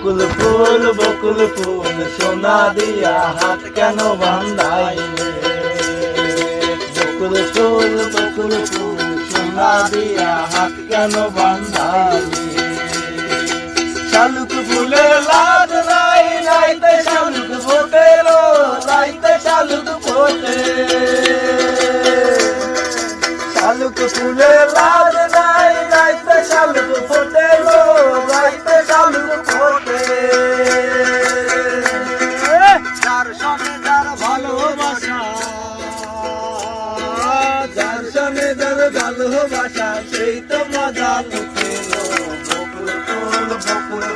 বকুল ফুল সোনা দিয়া হাত কেন বান্ধাইলে? বকুল ফুল সোনা দিয়া হাত কেন বান্ধাইলে? শালুক ফুলে লাজ নাই, নাইতে শালুক ফোটে লো, নাইতে শালুক ফোটে। শালুক ফুলে লাজ নাই, নাইতে শালুক ফোটে লো, নাইতে শালুক ফোটে। যার সনে যার ভালোবাসা, যার সনে যার ভালোবাসা, সেই তো মজা লুটেলো। বকুল ফুল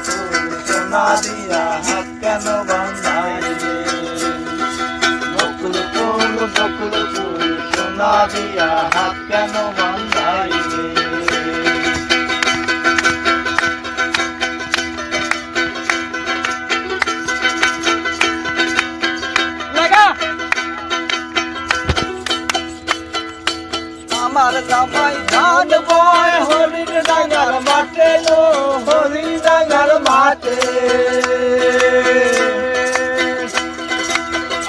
সোনা দিয়া হাত কেন বান্ধাইলে? বকুল ফুল সোনা দিয়া হাত কেন বান্ধাইলে? আমার জামাই ধান বয় হরিণ ডাঙ্গার মাঠে লো, হরিণ ডাঙ্গার মাঠে।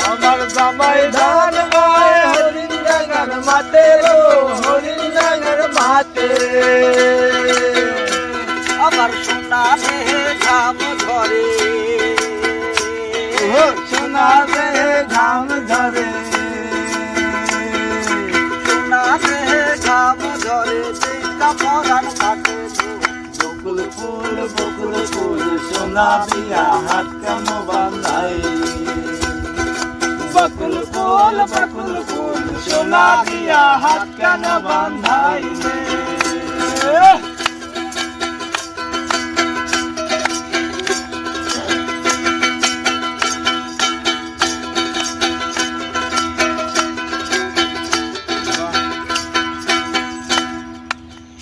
আমার জামাই ধান বয় হরিণ ডাঙ্গার মাঠে লো, হরিণ ডাঙ্গার মাঠে। আমার সোনা দেহে ঘাম ধরে, সোনা দেহে ঘাম ধরে, ঘাম ধরে চিন্তা পরাণ কাটে। বকুল ফুল সোনা দিয়া হাত কেন বান্ধাইলে? বকুল ফুল সোনা দিয়া হাত কেন বান্ধাইলে?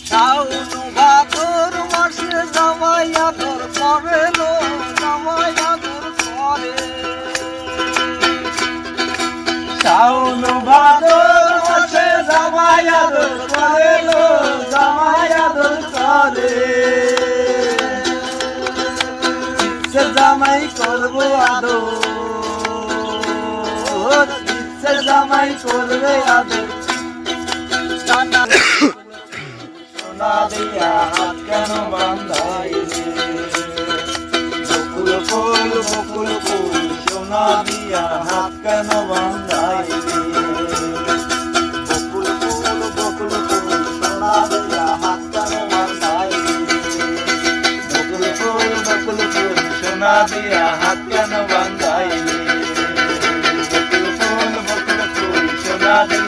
শাওন ভাদর মাসে জামাই আদর করে লো, জামাই আদর করে। শাওন ভাদর মাসে জামাই আদর করে লো, জামাই আদর করে। ইচ্ছে জামাই করবো আদর, ইচ্ছে জামাই করবে আদর। সোনা দিয়া হাত কেন বান্ধাইলে? বকুল ফুল সোনা দিয়া হাত কেন বান্ধাইলে? বকুল ফুল সোনা দিয়া হাত কেন বান্ধাইলে? বকুল ফুল সোনা দিয়া হাত কেন বান্ধাইলে? বকুল ফুল সোনা দিয়া